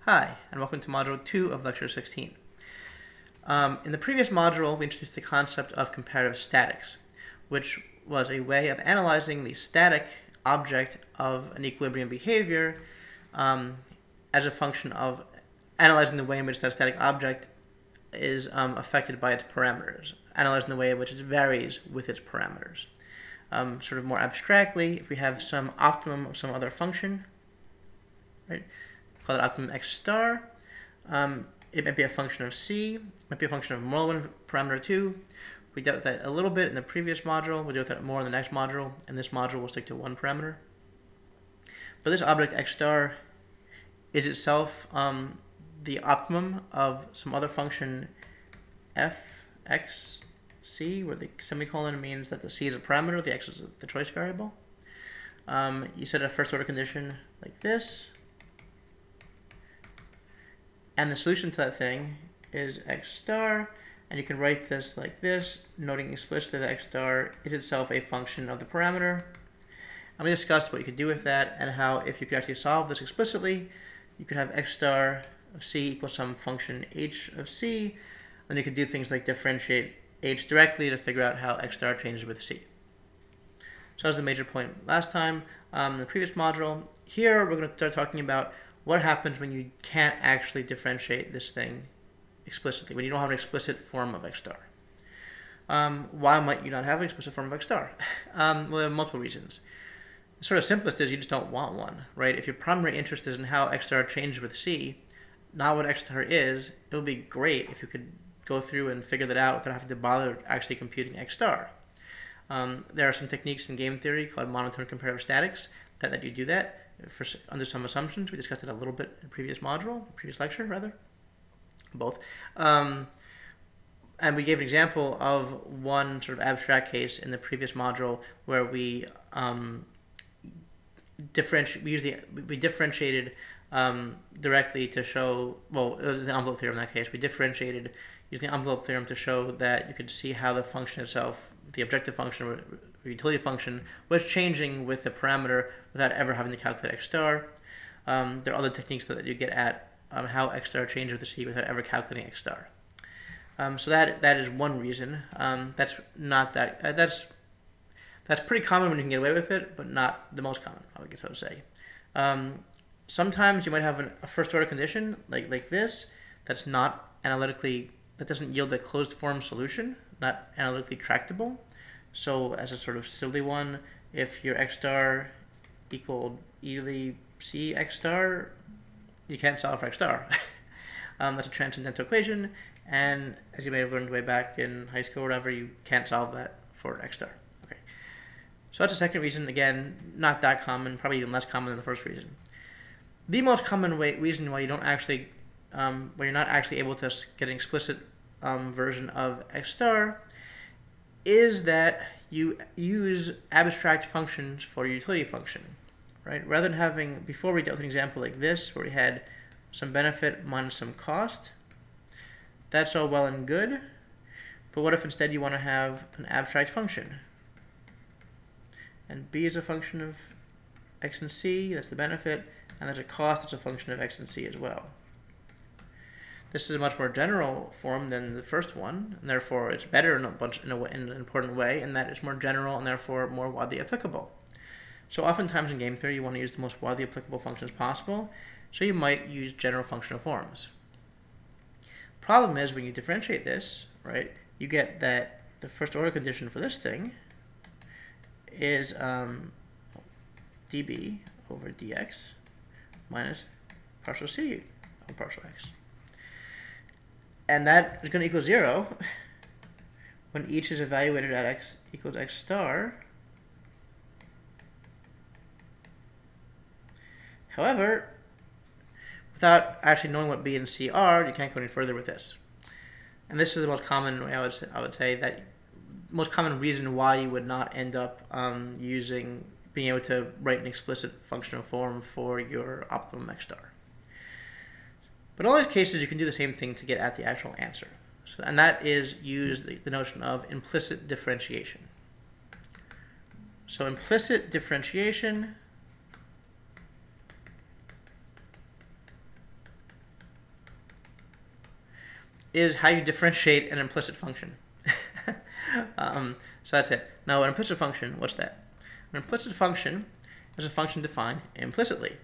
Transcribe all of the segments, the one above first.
Hi, and welcome to Module 2 of Lecture 16. In the previous module, we introduced the concept of comparative statics, which was a way of analyzing the static object of an equilibrium behavior as a function of analyzing the way in which that static object is affected by its parameters, analyzing the way in which it varies with its parameters. Sort of more abstractly, if we have some optimum of some other function, right? Call it optimum x star. It might be a function of c, it might be a function of more than parameter 2. We dealt with that a little bit in the previous module. We'll deal with that more in the next module. In this module, we'll stick to one parameter. But this object x star is itself the optimum of some other function f x c, where the semicolon means that the c is a parameter, the x is the choice variable. You set a first order condition like this. And the solution to that thing is x star, and you can write this like this, noting explicitly that x star is itself a function of the parameter. And we discussed what you could do with that, and how if you could actually solve this explicitly, you could have x star of c equals some function h of c, then you could do things like differentiate h directly to figure out how x star changes with c. So that was the major point last time in the previous module. Here we're going to start talking about what happens when you can't actually differentiate this thing explicitly, when you don't have an explicit form of x star. Why might you not have an explicit form of x star? Well, there are multiple reasons. The sort of simplest is you just don't want one, right? If your primary interest is in how x star changes with c, not what x star is, it would be great if you could go through and figure that out without having to bother actually computing x star. There are some techniques in game theory called monotone comparative statics that you do that under some assumptions. We discussed it a little bit in the previous lecture rather, both. And we gave an example of one sort of abstract case in the previous module where we differentiated directly to show, well, it was the envelope theorem in that case. We differentiated using the envelope theorem to show that you could see how the function itself, the objective function or utility function, was changing with the parameter without ever having to calculate x star. There are other techniques that you get at how x star changes with the c without ever calculating x star. So that is one reason. That's pretty common when you can get away with it, but not the most common, I guess I would say. Sometimes you might have a first order condition like this that's not analytically, that doesn't yield a closed form solution, not analytically tractable. So as a sort of silly one, if your x star equaled e to the c x star, you can't solve for x star. That's a transcendental equation, and as you may have learned way back in high school or whatever, you can't solve that for x star. Okay, so that's a second reason. Again, not that common, probably even less common than the first reason. The most common reason why you don't actually, why you're not actually able to get an explicit version of x star is that you use abstract functions for your utility function, right? Rather than having, before we dealt with an example like this, where we had some benefit minus some cost, that's all well and good, but what if instead you want to have an abstract function? And b is a function of x and c, that's the benefit, and there's a cost that's a function of x and c as well. This is a much more general form than the first one, and therefore it's better in an important way, and that it's more general and therefore more widely applicable. So oftentimes in game theory you want to use the most widely applicable functions possible, so you might use general functional forms. Problem is when you differentiate this, right, you get that the first order condition for this thing is db over dx minus partial c over partial x. And that is going to equal 0 when each is evaluated at x equals x star. However, without actually knowing what b and c are, you can't go any further with this. And this is the most common way I would say that most common reason why you would not end up being able to write an explicit functional form for your optimum x star. But in all these cases, you can do the same thing to get at the actual answer. And that is use the notion of implicit differentiation. So implicit differentiation is how you differentiate an implicit function. So that's it. Now, an implicit function, what's that? An implicit function is a function defined implicitly,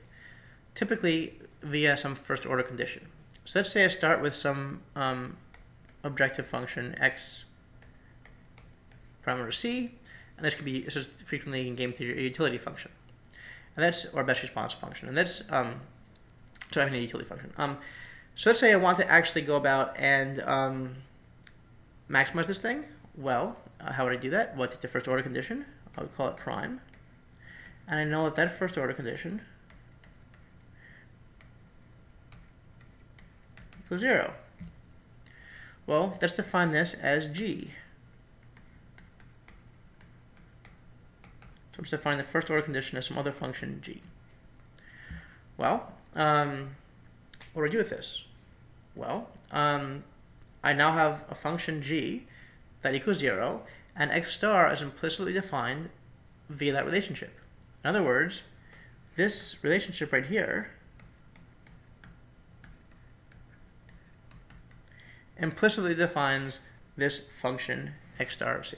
typically via some first order condition. So let's say I start with some objective function x parameter c, and this is frequently in game theory a utility function, and that's, or best response function, and that's sorry, I mean a utility function. So let's say I want to actually go about and maximize this thing. Well, how would I do that? Well, I take the first order condition. I would call it prime, and I know that that first order condition equals 0. Well, let's define this as g. So I'm just defining the first order condition as some other function g. Well, what do I do with this? Well, I now have a function g that equals 0, and x star is implicitly defined via that relationship. In other words, this relationship right here implicitly defines this function x star of c.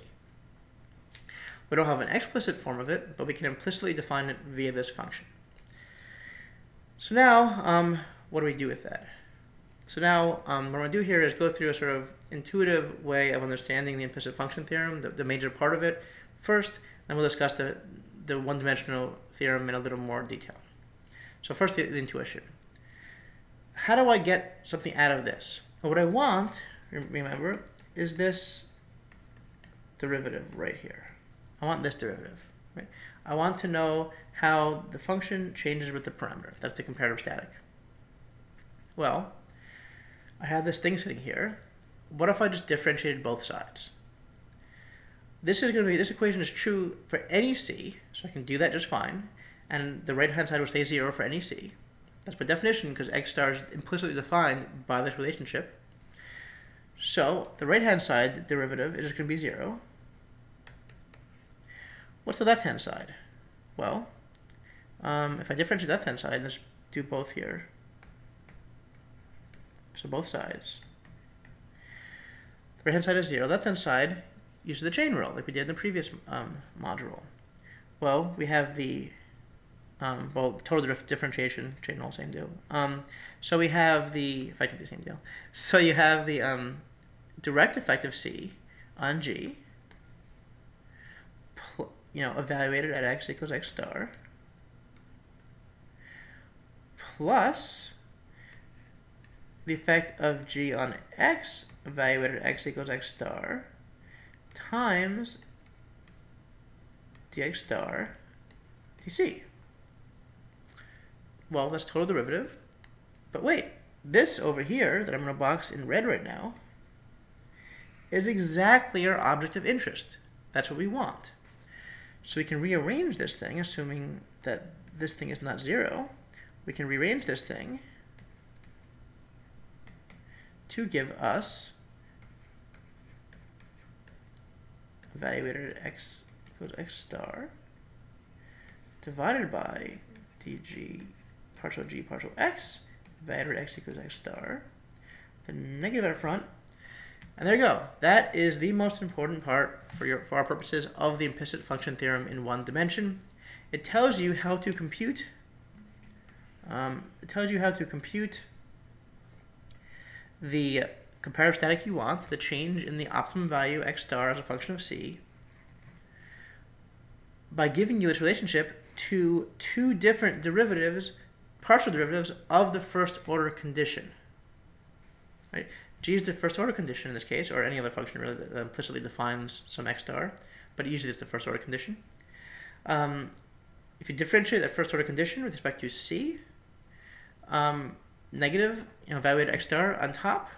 We don't have an explicit form of it, but we can implicitly define it via this function. So now, what do we do with that? So now, what I'm going to do here is go through a sort of intuitive way of understanding the implicit function theorem, the major part of it first, then we'll discuss the one-dimensional theorem in a little more detail. So first, the intuition. How do I get something out of this? Well, what I want, remember, is this derivative right here. I want this derivative. Right? I want to know how the function changes with the parameter. That's the comparative static. Well, I have this thing sitting here. What if I just differentiated both sides? This equation is true for any c, so I can do that just fine. And the right-hand side will stay 0 for any c. That's by definition because x star is implicitly defined by this relationship. So the right-hand side derivative is just going to be 0. What's the left-hand side? Well, if I differentiate the left-hand side, let's do both here. So both sides. The right-hand side is 0. Left-hand side uses the chain rule, like we did in the previous module. Well, we have the total differentiation, chain rule, same deal. So we have the, effectively the same deal. So you have the direct effect of c on g, evaluated at x equals x star, plus the effect of g on x evaluated at x equals x star times dx star dc. Well, that's total derivative. But wait, this over here that I'm going to box in red right now is exactly our object of interest. That's what we want. So we can rearrange this thing, assuming that this thing is not 0. We can rearrange this thing to give us evaluated at x equals x star divided by dg partial g partial x evaluated at x equals x star, the negative out front, and there you go. That is the most important part for our purposes of the implicit function theorem in one dimension. It tells you how to compute. The comparative static you want, the change in the optimum value x star as a function of c, by giving you this relationship to two different derivatives, partial derivatives of the first order condition. Right? G is the first order condition in this case, or any other function really that implicitly defines some x star, but usually it's the first order condition. If you differentiate that first order condition with respect to c, negative, evaluated x star on top,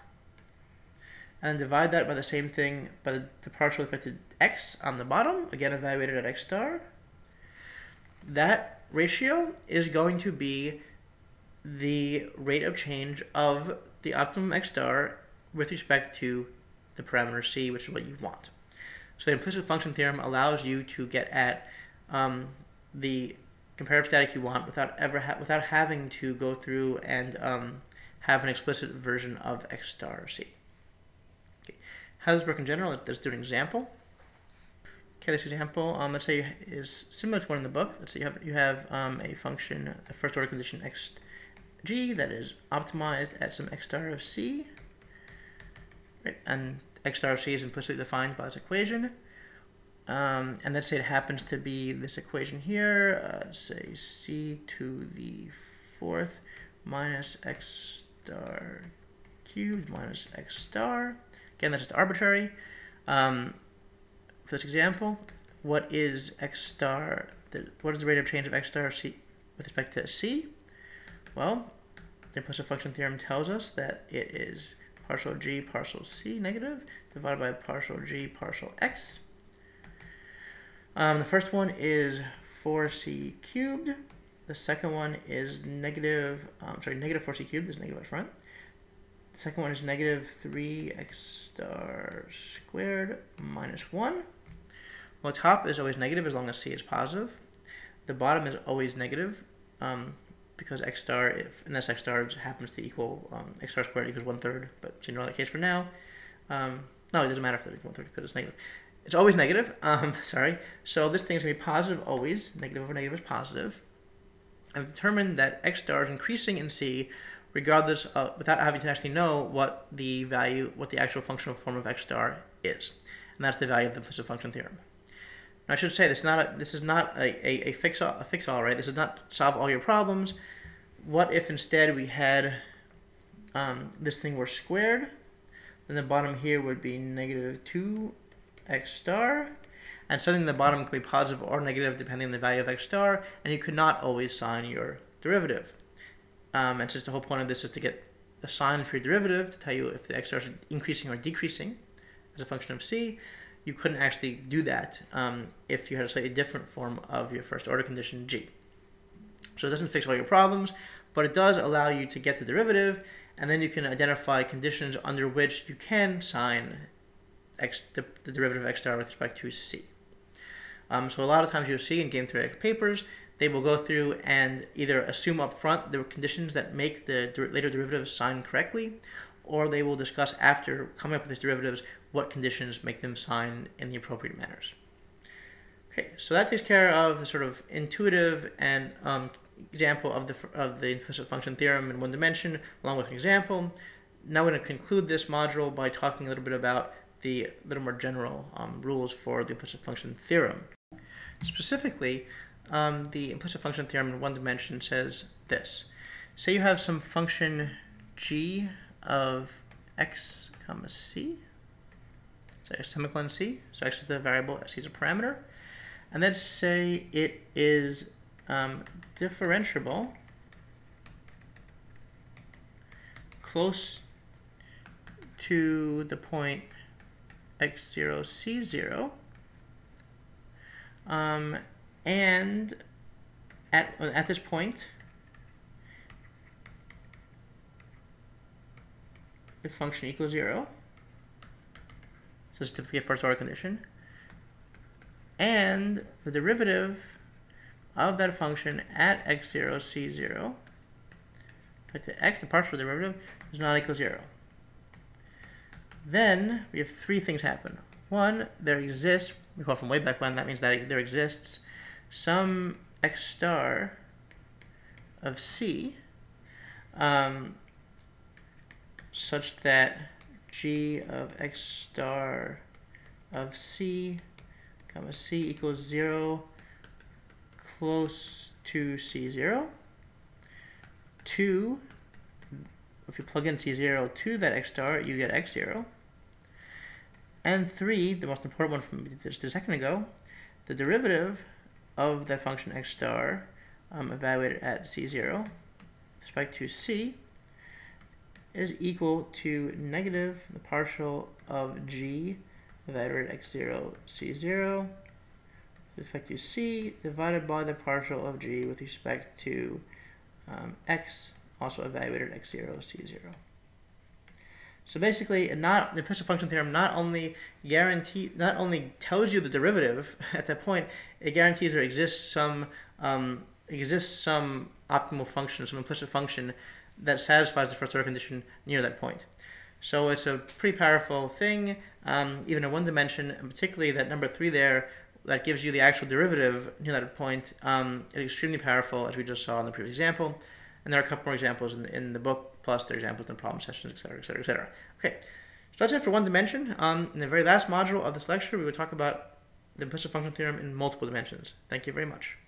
and then divide that by the same thing, by the partial affected x on the bottom, again evaluated at x star, that ratio is going to be the rate of change of the optimum x star with respect to the parameter c, which is what you want. So the implicit function theorem allows you to get at the comparative static you want without having to go through and have an explicit version of x star c. Okay. How does this work in general? Let's do an example. Okay, this example, let's say is similar to one in the book. Let's say you have a function, a first order condition xg that is optimized at some x star of c, right? And x star of c is implicitly defined by this equation. And let's say it happens to be this equation here, say c to the fourth minus x star cubed minus x star. Again, that's just arbitrary. For this example, what is x star? What is the rate of change of x star c with respect to c? Well, the implicit function theorem tells us that it is partial g partial c negative divided by partial g partial x. The first one is 4c cubed. The second one is negative 4c cubed. There's negative up front. The second one is negative 3x star squared minus 1. Well, the top is always negative as long as c is positive. The bottom is always negative because x star, unless x star happens to equal x star squared equals 1/3, but to ignore that case for now. No, it doesn't matter if it's 1/3 because it's negative. It's always negative. Sorry. So this thing is going to be positive always. Negative over negative is positive. I've determined that x star is increasing in c regardless of, without having to actually know what the actual functional form of x star is. And that's the value of the implicit function theorem. Now, I should say this is not a fix-all, right? This does not solve all your problems. What if instead we had this thing were squared? Then the bottom here would be negative 2x star. And something in the bottom could be positive or negative depending on the value of x star. And you could not always sign your derivative. And since the whole point of this is to get a sign for your derivative to tell you if the x stars are increasing or decreasing as a function of c, you couldn't actually do that if you had a slightly different form of your first order condition g. So it doesn't fix all your problems, but it does allow you to get the derivative, and then you can identify conditions under which you can sign the derivative of x star with respect to c. So a lot of times you'll see in game theoretic papers, they will go through and either assume up front the conditions that make the later derivative sign correctly, or they will discuss after coming up with these derivatives what conditions make them sign in the appropriate manners. Okay, so that takes care of the sort of intuitive and example of the implicit function theorem in one dimension, along with an example. Now we're going to conclude this module by talking a little bit about the little more general rules for the implicit function theorem. Specifically, the implicit function theorem in one dimension says this. Say you have some function g of x comma c, so a semicolon c, so x is the variable, c is a parameter, and let's say it is differentiable close to the point x0, c0, and at this point the function equals 0. So it's typically a first order condition. And the derivative of that function at x0, c0, right, to x, the partial derivative, does not equal 0. Then we have three things happen. One, there exists, we call it from way back when, that means that there exists some x star of c such that g of x star of c comma c equals 0 close to c0. 2, if you plug in c0 to that x star, you get x0. And 3, the most important one from just a second ago, the derivative of that function x star evaluated at c0 with respect to c is equal to negative the partial of g evaluated at x0, c0 with respect to c divided by the partial of g with respect to x also evaluated at x0, c0. So basically, the implicit function theorem not only tells you the derivative at that point, it guarantees there exists some optimal function, some implicit function that satisfies the first order condition near that point. So it's a pretty powerful thing, even in one dimension, and particularly that number 3 there, that gives you the actual derivative near that point, is extremely powerful, as we just saw in the previous example. And there are a couple more examples in the book, plus there are examples in the problem sessions, etc., etc., etc. Okay, so that's it for one dimension. In the very last module of this lecture, we will talk about the implicit function theorem in multiple dimensions. Thank you very much.